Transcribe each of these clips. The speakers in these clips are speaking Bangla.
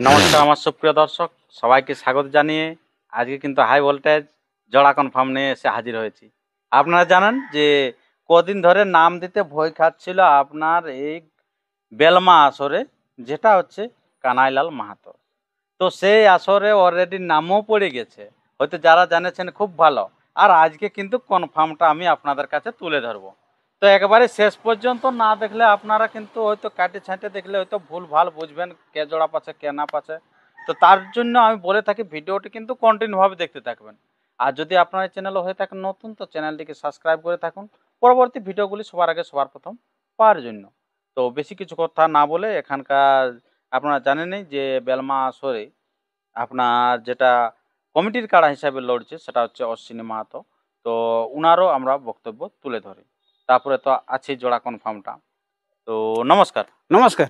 নমস্কার আমার সুপ্রিয় দর্শক, সবাইকে স্বাগত জানিয়ে আজকে কিন্তু হাই ভোল্টেজ জোড়া কনফার্ম নিয়ে এসে হাজির হয়েছি। আপনারা জানেন যে কদিন ধরে নাম দিতে ভয় খাচ্ছিল আপনার এই বেলমা আসরে, যেটা হচ্ছে কানাইলাল মাহাতো। তো সেই আসরে অলরেডি নামও পড়ে গেছে, হয়তো যারা জানেছেন খুব ভালো। আর আজকে কিন্তু কনফার্মটা আমি আপনাদের কাছে তুলে ধরবো। তো একেবারে শেষ পর্যন্ত না দেখলে আপনারা কিন্তু হয়তো কাটে ছাঁটে দেখলে হয়তো ভুল ভাল বুঝবেন কে জোড়া পাচ্ছে কে না পাচ্ছে। তো তার জন্য আমি বলে থাকি ভিডিওটি কিন্তু কন্টিনিউভাবে দেখতে থাকবেন। আর যদি আপনার এই চ্যানেলে হয়ে থাকেন নতুন, তো চ্যানেলটিকে সাবস্ক্রাইব করে থাকুন পরবর্তী ভিডিওগুলি সবার আগে সবার প্রথম পাওয়ার জন্য। তো বেশি কিছু কথা না বলে এখানকার আপনারা জানেনই যে বেলমা আসরে আপনার যেটা কমিটির কাড়া হিসাবে লড়ছে সেটা হচ্ছে অশ্বিনী মাহাতো। তো উনারও আমরা বক্তব্য তুলে ধরি। তারপরে তো আছে জোড়া কনফার্মটা। তো নমস্কার। নমস্কার।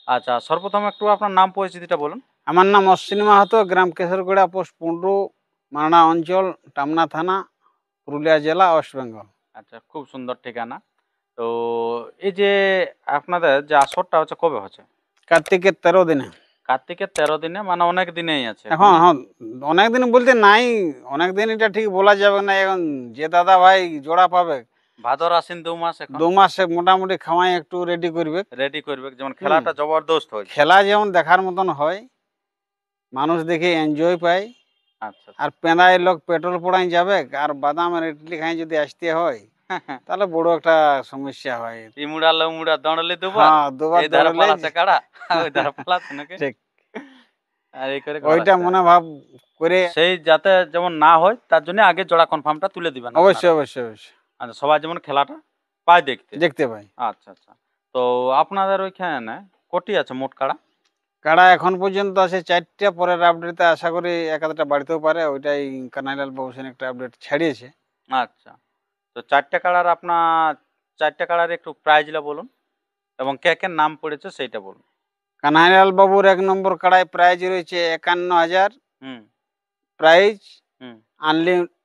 আচ্ছা, সর্বপ্রথম একটু আপনার নাম পরিচিতিটা বলুন। আমার নাম অশ্বিনী মাহাতো, গ্রাম কেশরগড়া, পোস্ট পুন্ডু, মানা অঞ্চল, টামনা থানা, পুরুলিয়া জেলা, ওয়েস্ট বেঙ্গল। আচ্ছা, খুব সুন্দর ঠিকানা। তো এই যে আপনাদের যে আসরটা হচ্ছে কবে হচ্ছে? কার্তিকের 13 দিনে। কার্তিকের 13 দিনে, মানে অনেক দিনেই আছে এখন এখন। হ্যাঁ, অনেক দিন বলতে নাই, অনেক দিন এটা ঠিক বলা যাবে না। এখন যে দাদা ভাই জোড়া পাবে ভাদর আশ্বিন 2 মাস এখন 2 মাসে মোটামুটি খাওয়াই একটু রেডি করবে। রেডি করবে, যেমন খেলাটা জবরদস্ত হয়েছে। খেলা যেমন দেখার মতন হয়, মানুষ দেখে এনজয় পায়। আচ্ছা আর পেঁদায় লোক পেট্রোল পোড়াই যাবে আর বাদামের ইডলি খাই যদি আসতে হয় তাহলে বড় একটা সমস্যা হয়। ইমুড়া লমুড়া দঁড়লে দুবার, হ্যাঁ, দুবার এই ধারে দৌড়লে পালাতে কাড়া ওই ধারে পালাতে নাকি। ঠিক আর এই করে ওইটা মনে ভাব করে সেই যাতে যেমন না হয় তার জন্য আগে জোড়া কনফার্মটা তুলে দিবেন অবশ্যই আপনারা। অবশ্যই অবশ্যই আচ্ছা, সবাই যেমন খেলাটা পায় দেখতে। দেখতে পাই। আচ্ছা আচ্ছা। তো আপনাদের ওইখানে কটি আছে মোট কাড়া? কাড়া এখন পর্যন্ত আছে 4টা, পরের আপডেটে আশা করি এক আধটা বাড়িতেও পারে। ওইটাই কানাইলাল বাবুসেন একটা আপডেট ছাড়িয়েছে। আচ্ছা, তো 4টে কাড়ার আপনার 4টে কাড়ার একটু প্রাইজটা বলুন এবং কে কে নাম পড়েছে সেইটা বলুন। কানাইলাল বাবুর 1 নম্বর কাড়ায় প্রাইজ রয়েছে 51,000। হুম প্রাইজ হুম।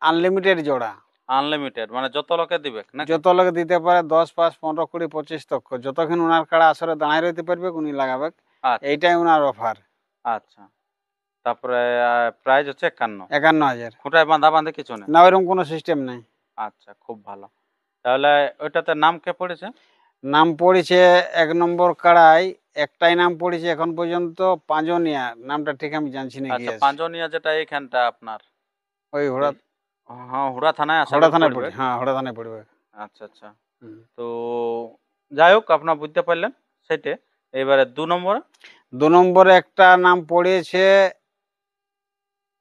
আনলিমিটেড জোড়া, আনলিমিটেড, মানে যত লোকে দিবে নাকি? যত লোক দিতে পারে, 10, 5, 15, 20, 25 তক। যতক্ষণ ওনার কাড়া আসরে দাঁড়ায় রইতে পারবে উনি লাগাবে। আচ্ছা এইটাই ওনার অফার। আচ্ছা। তারপরে প্রাইজ হচ্ছে 51। 51,000। খুঁটায় বাঁধা বাঁধে কিছু নেই? না, ওইরকম কোনো সিস্টেম নেই। আচ্ছা, খুব ভালো। তাহলে ওইটাতে নাম কে পড়েছে? নাম পড়েছে 1 নম্বর কাড়াই, একটাই নাম পড়েছে এখন পর্যন্ত, পাঁজনিয়া। নামটা ঠিক আমি জানছি না কি আচ্ছা, আছে। পাঁচনিয়া যেটা এইখানটা আপনার ওই হুড়া, হ্যাঁ হুড়া থানায় আশা হুড়া করি থানায় পড়বে। পড়ে। হ্যাঁ, হুড়া থানায় পড়বে। আচ্ছা আচ্ছা। তো যাই হোক, আপনার বুঝতে পারলেন সেটে। এবারে 2 নম্বরে 2 নম্বরে একটা নাম পড়েছে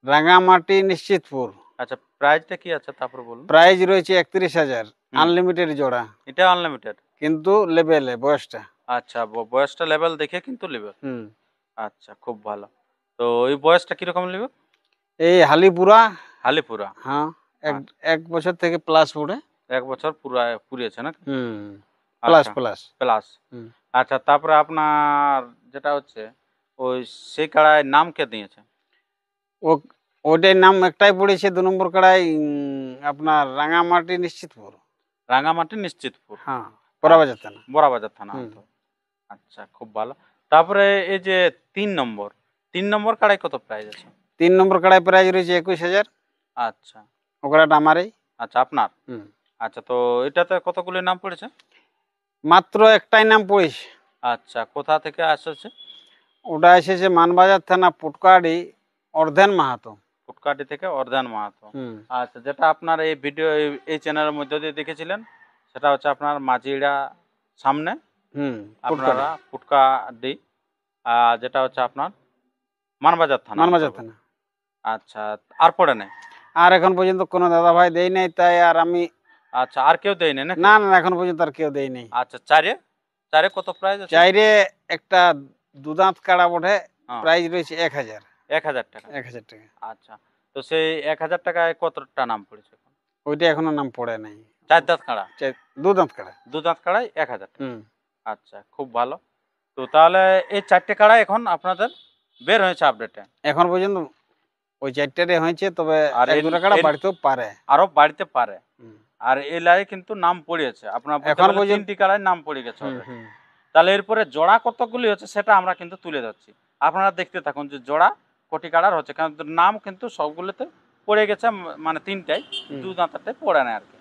রাঙামাটি নিশ্চিতপুর। আচ্ছা, প্রাইজটা কি আছে তারপর বলুন। প্রাইজ রয়েছে 31,000। আনলিমিটেড জোড়া, এটা আনলিমিটেড কিন্তু লেভেলে বয়সটা। আচ্ছা, বয়সটা লেভেল দেখে কিন্তু নেবে। হুম আচ্ছা, খুব ভালো। তো এই বয়সটা কিরকম নেবে? এই হালিপুরা। হালিপুরা। হ্যাঁ, এক বছর থেকে প্লাস পড়ে। 1 বছর পুরা পুরিয়েছে না? প্লাস আচ্ছা, প্লাস। প্লাস। আচ্ছা, তারপরে আপনার যেটা হচ্ছে ওই সেই কাড়ায় নাম কে দিয়েছে? ও ওইটার নাম একটাই পড়েছে 2 নম্বর কাড়াই, আপনার রাঙামাটি নিশ্চিতপুর। রাঙামাটি নিশ্চিতপুর। হ্যাঁ, বড়াবাজার থানা। বড়াবাজার থানা তো। আচ্ছা, খুব ভালো। তারপরে এই যে 3 নম্বর কাড়াই কত প্রাইস আছে? 3 নম্বর কাড়াই প্রাইজ রয়েছে 21,000। আচ্ছা ও কাড়াটা আমারই। আচ্ছা, আপনার। আচ্ছা, তো এটাতে কতগুলো নাম পড়েছে? মাত্র একটাই নাম পড়েছে। আচ্ছা, কোথা থেকে আসছে? ওটা এসেছে মানবাজার থানা, পুটকাড়ি, অর্ধেন মাহাতো। ফুটকাটি থেকে অর্ধান মাহাতো। আচ্ছা, যেটা আপনার এই ভিডিও এই চ্যানেলের মধ্যে দিয়ে দেখেছিলেন সেটা হচ্ছে আপনার মাঝিড়া সামনে আপনারা ফুটকাডি, যেটা হচ্ছে আপনার মানবাজার থানা। মানবাজার থানা। আচ্ছা, আর পড়ে নেই? আর এখন পর্যন্ত কোনো দাদা ভাই দেই নাই, তাই আর আমি। আচ্ছা, আর কেউ দেয় না? না না, এখন পর্যন্ত আর কেউ দেই নাই। আচ্ছা, চারে কত প্রাইস আছে? চাইরে একটা দুদাঁত কাড়া বটে, প্রাইস রয়েছে 1,000। 1,000 টাকা। 1,000 টাকা। আচ্ছা, তো সেই 1,000 টাকায় কতটা নাম পড়েছে? ওইটা এখনো নাম পড়ে নাই। 4 দাঁত কাড়া? দুদাঁত কাড়া। 2 দাঁত কাড়ায় 1,000 টাকা। আচ্ছা, খুব ভালো। তো তাহলে এই 4টে কাড়া এখন আপনাদের বের হয়েছে আপডেটে? এখন পর্যন্ত ওই 4টারে হয়েছে, তবে এক দুটা কাড়া বাড়িতেও পারে, আরো বাড়িতে পারে। আর এই লাই কিন্তু নাম পড়িয়েছে আপনার, এখন পর্যন্ত 3টি কাড়ায় নাম পড়ে গেছে। তো তাহলে এরপরে জোড়া কতগুলি হচ্ছে সেটা আমরা কিন্তু তুলে ধরছি, আপনারা দেখতে থাকুন যে জোড়া কটি কালার হচ্ছে, কারণ নাম কিন্তু সবগুলোতে পড়ে গেছে, মানে তিনটাই, দু দাঁতাতে পড়ে না আর কি।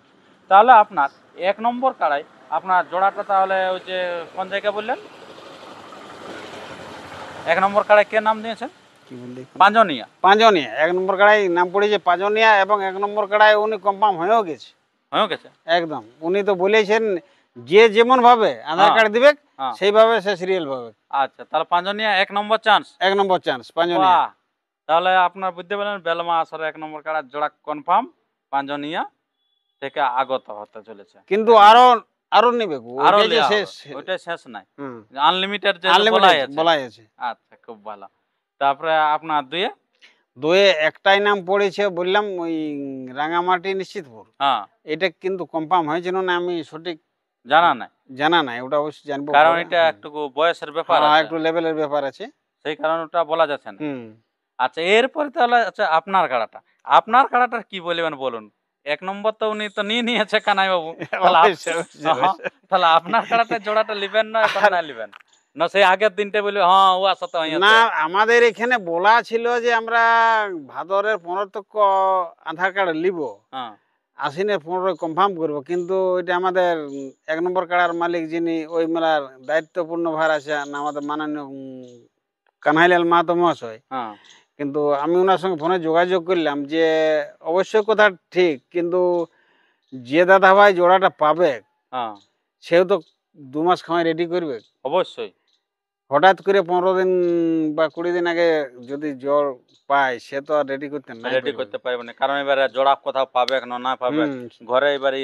তাহলে আপনার 1 নম্বর কাড়াই আপনার জোড়াটা তাহলে ওই যে কোন জায়গা বললেন, 1 নম্বর কাড়াই কে নাম দিয়েছেন? কি বললি? পাঁজনিয়া। পাঁজনিয়া 1 নম্বর কাড়াই নাম পড়েছে পাঁজনিয়া, এবং 1 নম্বর কাড়াই উনি কনফার্ম হয়েও গেছে হয়ে গেছে একদম। উনি তো বলেছেন যে যেমন ভাবে আধার কার্ড দিবে হ্যাঁ। সেইভাবে সে সিরিয়াল পাবে। আচ্ছা, তাহলে পাঁজনিয়া 1 নম্বর চান্স। 1 নম্বর চান্স পাঁজনিয়া। বাহ, তাহলে আপনার বুঝতে পারলেন বেলমা আসরে 1 নম্বর কাড়ার জোড়া কনফার্ম পাঁজনিয়া থেকে আগত হতে চলেছে। কিন্তু আরো নেবে গো, আরো ওইটাই যে লেয়া শেষ। হবে, ওইটাই শেষ নাই, হুম, আনলিমিটেড যে আনলিমিটেড বলাই আছে। আচ্ছা, খুব ভালো। তারপরে আপনার দুয়ে দুয়ে একটাই নাম পড়েছে বললাম, ওই রাঙামাটি নিশ্চিতপুর। হ্যাঁ, এটা কিন্তু কনফার্ম হয়েছিল না, আমি সঠিক জানা নাই, জানা নাই, ওটা অবশ্যই জানবো কারণ পরে। এটা একটু বয়সের ব্যাপার হ্যাঁ, আছে, একটু লেভেলের ব্যাপার আছে। সেই কারণে ওটা বলা যাচ্ছে না। হুম। আচ্ছা, এরপরে তাহলে আচ্ছা আপনার কাড়াটার কি বলবেন বলুন। 1 নম্বর তো উনি তো নিয়ে নিয়েছে কানাই বাবু, তাহলে অবশ্যই, অবশ্যই, অবশ্যই। তাহলে আপনার কাড়াটা জোড়াটা লিবেন না এখন না লিবেন, না সেই আগের দিনটা বলবে হ্যাঁ ও আসা তো না, আমাদের এখানে বলা ছিল যে আমরা ভাদরের 15 তক আধার কার্ড লিব, হ্যাঁ, আশ্বিনের 15 কনফার্ম করব, কিন্তু এটা আমাদের 1 নম্বর কাড়ার মালিক যিনি ওই মেলার দায়িত্বপূর্ণ ভার আছে না, আমাদের মাননীয় কানহাইলাল মাহাতো মহাশয়। হ্যাঁ, কিন্তু আমি ওনার সঙ্গে ফোনে যোগাযোগ করলাম যে অবশ্যই কথা ঠিক, কিন্তু যে দাদা ভাই জোড়াটা পাবে হ্যাঁ, সেও তো 2 মাস খামাই রেডি করবে। অবশ্যই হঠাৎ করে 15 দিন বা 20 দিন আগে যদি জ্বর পায়, সে তো আর রেডি করতে নাই রেডি করতে পারবে না, কারণ এবারে জোড়া কোথাও পাবে না পাবে, ঘরে এবারে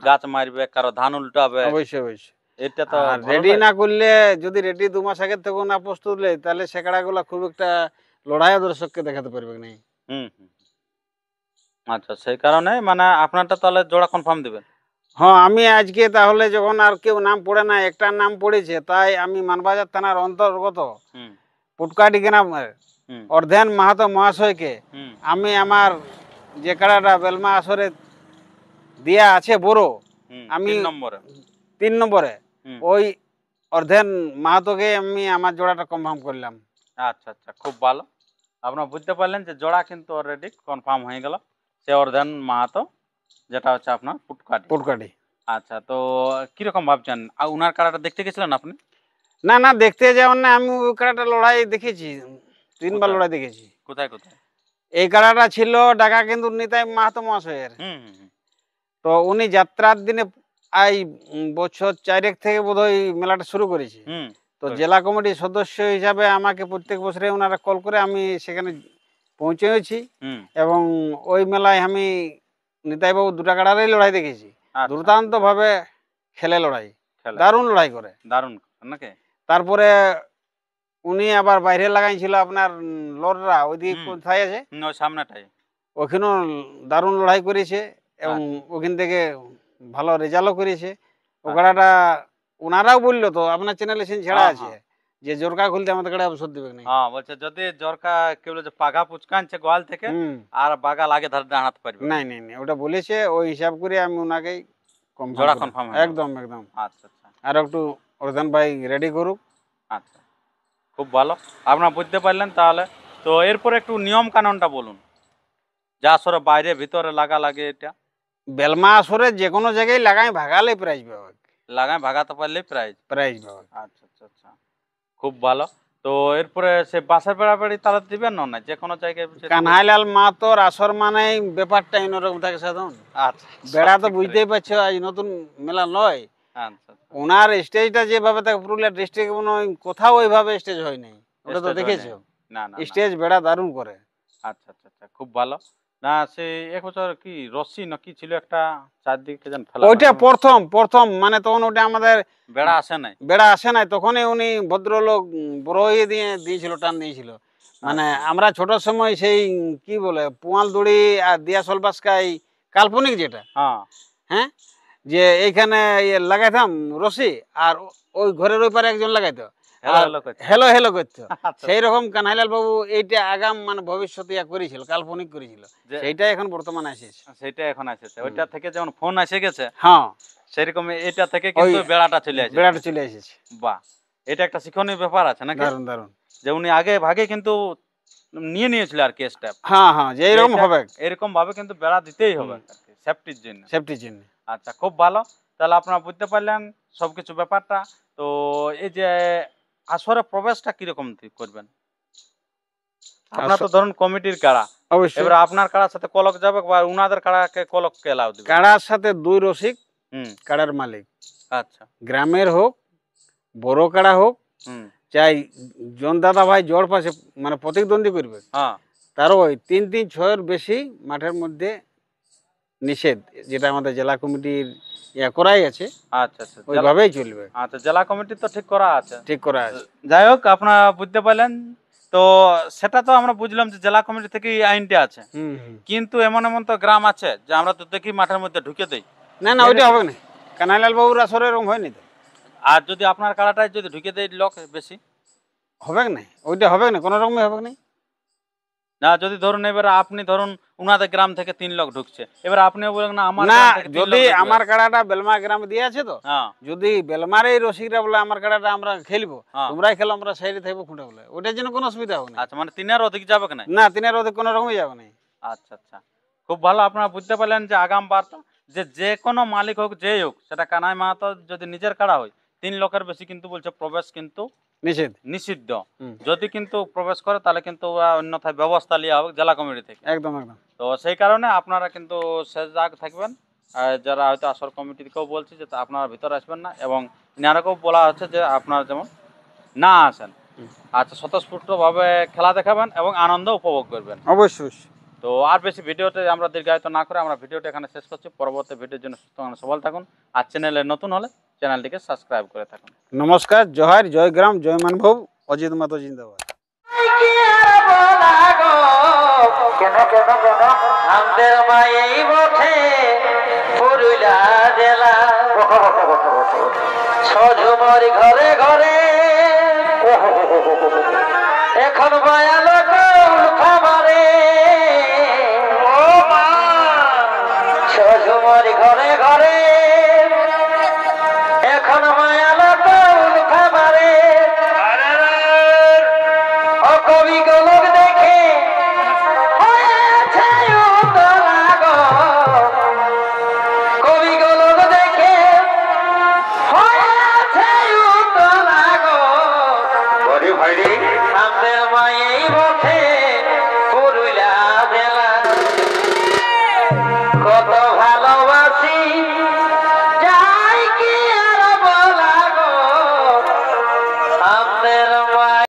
গাছ মারবে, কারো ধান উল্টাবে, অবশ্যই অবশ্যই। এটা তো রেডি না করলে, যদি রেডি 2 মাস আগে থেকে না প্রস্তুত নেই, তাহলে সেকাড়াগুলা খুব একটা লড়াইও দর্শককে দেখাতে পারবে না। হুম হুম। আচ্ছা, সেই কারণে মানে আপনারটা তাহলে জোড়া কনফার্ম দিবেন। হ্যাঁ, আমি আজকে তাহলে যখন আর কেউ নাম পড়ে না, একটা নাম পড়েছে, তাই আমি মানবাজার থানার অন্তর্গত হুম পুটকাটি গ্রামের হুম অর্ধেন মাহাতো মহাশয়কে হুম আমি আমার যে কাড়াটা বেলমা আসরে দেয়া আছে বড়, হুম, আমি 3 নম্বরে। 3 নম্বরে হুম, ওই অর্ধেন মাহাতোকে আমি আমার জোড়াটা কনফার্ম করলাম। আচ্ছা আচ্ছা, খুব ভালো। আপনারা বুঝতে পারলেন যে জোড়া কিন্তু অলরেডি কনফার্ম হয়ে গেল, সে অর্ধেন মাহাতো, যেটা হচ্ছে আপনার পুটকাটি। পুটকাটি। আচ্ছা, তো কিরকম ভাবছেন, আর উনার কাড়াটা দেখতে গেছিলেন আপনি? না না, দেখতে যাওয়ার না, আমি ওই কাড়াটা লড়াই দেখেছি, 3বার কোথায়? লড়াই দেখেছি। কোথায় কোথায়? এই কাড়াটা ছিল ঢাকা কিন্তু নিতাই মাহাতো মহাশয়ের। হুম হুম হুম, তো উনি যাত্রার দিনে এই বছর 4 থেকে বোধহয় মেলাটা শুরু করেছে। হুম, তো জেলা কমিটির সদস্য হিসাবে আমাকে প্রত্যেক বছরে ওনারা কল করে, আমি সেখানে পৌঁছেছি, হুম, এবং ওই মেলায় আমি নিতাইবাবু 2টা কাড়ারই লড়াই দেখেছি। আচ্ছা, দুর্দান্ত ভাবে খেলে লড়াই, খেলে দারুণ লড়াই করে। দারুণ নাকি? তারপরে উনি আবার বাইরে লাগাইছিল আপনার লড়রা, ওইদিকে হুম। কোথায় আছে, ওই সামনেটাই। ওখানেও দারুণ লড়াই করেছে, এবং আচ্ছা। ওখান থেকে ভালো রেজাল্টও করেছে। ও আচ্ছা। কাড়াটা ওনারাও বললো, তো আপনার চ্যানেলে সিন ছেড়া হ্যাঁ, আছে হ্যাঁ। যে জোরকা খুলতে আমাদের কাড়া ওষুধ দেবে না। হ্যাঁ, বলছে যদি জরকা কি বলে যে পাঘা পুচকানছে গোয়াল থেকে, হুম, আর বাগা লাগে ধরে দাঁড়াতে পারবে না। নাই নাই নাই, ওটা বলেছে, ওই হিসাব করে আমি ওনাকেই জোড়া কনফার্ম কনফার্ম হয়ে গেল। একদম একদম। আচ্ছা আচ্ছা আর একটু অর্ধান ভাই রেডি করুক। আচ্ছা, খুব ভালো, আপনারা বুঝতে পারলেন তাহলে। তো এরপর একটু নিয়ম কানুনটা বলুন, যা আসলে বাইরে ভিতরে লাগা লাগে, এটা বেলমা আসরে যে কোনো জায়গায় লাগাই ভাগালে প্রাইজ পাবে, লাগায় ভাগাতে পারলে প্রাইজ। প্রাইজ পাবে। আচ্ছা আচ্ছা আচ্ছা, খুব ভালো। তো এরপরে সে বাসার বেড়াবেড়ি তারা দিবেন না যে কোনো জায়গায় সে দিবেন? কানহাইলাল মাহাতোর আসর মানে ব্যাপারটা অন্যরকম থাকে সাধারণ। আচ্ছা, বেড়া তো সঠিক বুঝতেই পারছো, আজ নতুন মেলা নয়। আচ্ছা আচ্ছা, ওনার স্টেজটা যেভাবে থাকে, পুরুলিয়া ডিস্ট্রিক্ট মনে হয় কোথাও ওইভাবে স্টেজ হয় নাই, ওটা তো স্টেজ হয় দেখেছো। নাই। না না না। স্টেজ বেড়া দারুণ করে। আচ্ছা আচ্ছা আচ্ছা, খুব ভালো। না সে এক বছর কি রশ্মি না কি ছিল একটা, চারদিকে যেন ফেলা ওইটা হয়। প্রথম প্রথম মানে তখন ওটা আমাদের বেড়া আসে নাই। বেড়া আসে নাই, তখনই উনি ভদ্রলোক বড় হয়ে দিয়েছিল, টান দিয়েছিল। মানে আচ্ছা। আমরা ছোট সময় সেই কি বলে পোয়াল দড়ি আর দিয়া সলবাসকাই কাল্পনিক যেটা, হ্যাঁ, হ্যাঁ, যে এইখানে লাগাইতাম রশি, আর ওই ঘরের ওই পারে একজন লাগাইতো, হ্যালো আর হ্যালো করছে। হেলো হেলো করতো। আচ্ছা, সেই রকম কানহাইলাল বাবু এইটা আগাম মানে ভবিষ্যতে করেছিল, কাল্পনিক করেছিল, যে সেইটাই এখন বর্তমানে এসেছে। সেটা এখন এসেছে, ওইটা থেকে যেমন ফোন এসে গেছে, হ্যাঁ, সেরকম এটা থেকে কিন্তু বেড়াটা চলে আসে। বেড়াটা চলে এসেছে। বাহ, এটা একটা শিক্ষণীয় ব্যাপার আছে নাকি? দারুণ দারুণ। যে উনি আগে ভাগে কিন্তু নিয়ে নিয়েছিল আর কি স্টেপ, হ্যাঁ হ্যাঁ, যে এরকম হবে, এরকম ভাবে কিন্তু বেড়া দিতেই হবে সেফটির জন্য। সেফটির জন্য। আচ্ছা, খুব ভালো। তাহলে আপনারা বুঝতে পারলেন সবকিছু ব্যাপারটা। তো এই যে আসরে প্রবেশটা কিরকম করবেন? আপনার তো ধরুন কমিটির কাড়া, অবশ্যই। এবার আপনার কাড়ার সাথে কলক যাবে বা উনাদের কাড়াকে কলককে এলাও দিবে? কাড়ার সাথে 2 রসিক, হুম, কাড়ার মালিক, আচ্ছা, গ্রামের হোক, বড় কাড়া হোক, হুম, চাই জন দাদা ভাই জড় পাশে মানে প্রতিদ্বন্দ্বী করবে, হ্যাঁ, তারও ওই 3-3-6 বেশি মাঠের মধ্যে নিষেধ, যেটা আমাদের জেলা কমিটির করাই আছে, আচ্ছা আচ্ছা, ওইভাবেই চলবে। আচ্ছা, জেলা কমিটি তো ঠিক করা আছে। ঠিক করা আছে। যাই হোক, আপনারা বুঝতে পারলেন। তো সেটা তো আমরা বুঝলাম যে জেলা কমিটি থেকে এই আইনটা আছে, হুম হুম। কিন্তু এমন এমন তো গ্রাম আছে যে আমরা তো দেখি মাঠের মধ্যে ঢুকে দেই। না না, ওইটা হবে না, কানাইলাল বাবুর আসরে এরকম হয়নি তো। আর যদি আপনার কাড়াটায় যদি ঢুকে দেয় লোক বেশি, হবে না, ওইটা হবে না, কোনো রকমই হবে না। না যদি ধরুন এবার আপনি ধরুন উনাদের গ্রাম থেকে 3 লোক ঢুকছে, এবার আপনিও বলেন না আমার না, গ্রাম থেকে 3 লোক যদি ঢুকবে। আমার কাড়াটা বেলমা গ্রামে দিয়ে আছে তো, হ্যাঁ, যদি বেলমার এই রসিকরা বলে আমার কাড়াটা আমরা খেলবো, হ্যাঁ। তোমরাই খেলো, আমরা সাইডে থাকবো খুঁটে বলে, ওটার জন্য কোনো অসুবিধা হবে না। আচ্ছা, মানে 3-এর অধিক যাবে কেন? না, 3-এর ওদের কোনো রকমই যাবে না। আচ্ছা আচ্ছা, খুব ভালো। আপনারা বুঝতে পারলেন যে আগাম বার্তা, যে যে কোনো মালিক হোক যেই হোক, সেটা কানাই মাহাতো যদি নিজের কাড়া হয়, 3 লোকের বেশি কিন্তু বলছে প্রবেশ কিন্তু নিষেধ। নিষিদ্ধ। হুম। যদি কিন্তু প্রবেশ করে তাহলে কিন্তু অন্যথায় ব্যবস্থা নেওয়া হবে জেলা কমিটি থেকে। একদম একদম। তো সেই কারণে আপনারা কিন্তু সজাগ থাকবেন। আর যারা হয়তো আসর কমিটিকেও বলছি যে আপনারা ভিতরে আসবেন না, এবং ইনারাকেও বলা হচ্ছে যে আপনারা যেমন না আসেন। আচ্ছা, স্বতঃস্ফূর্তভাবে খেলা দেখাবেন এবং আনন্দ উপভোগ করবেন। অবশ্যই। তো আর বেশি ভিডিওতে আমরা দীর্ঘায়িত না করে আমরা ভিডিওটা এখানে শেষ করছি। পরবর্তী ভিডিওর জন্য সুস্থ সবল থাকুন। আর চ্যানেলে নতুন হলে চ্যানেলটিকে সাবস্ক্রাইব করে থাকুন। নমস্কার, জয় জয় গ্রাম, জয় মানভব, অজিত মাতো জিন্দাবাদ। কেন কেন কেন আমাদের মায়েই বটে পুরুলিয়া জেলা, সজুমর ঘরে ঘরে এখন মায়া লোক খাবারে, সজুমর ঘরে ঘরে এখন মায়া লোক খাবারে, ও কবি গোলক দেখে হয়েছে উতলা গো, কবি গোলক দেখে হয়েছে উতলা গো, ওরে ভাইরে আমাদের মায়েই বটে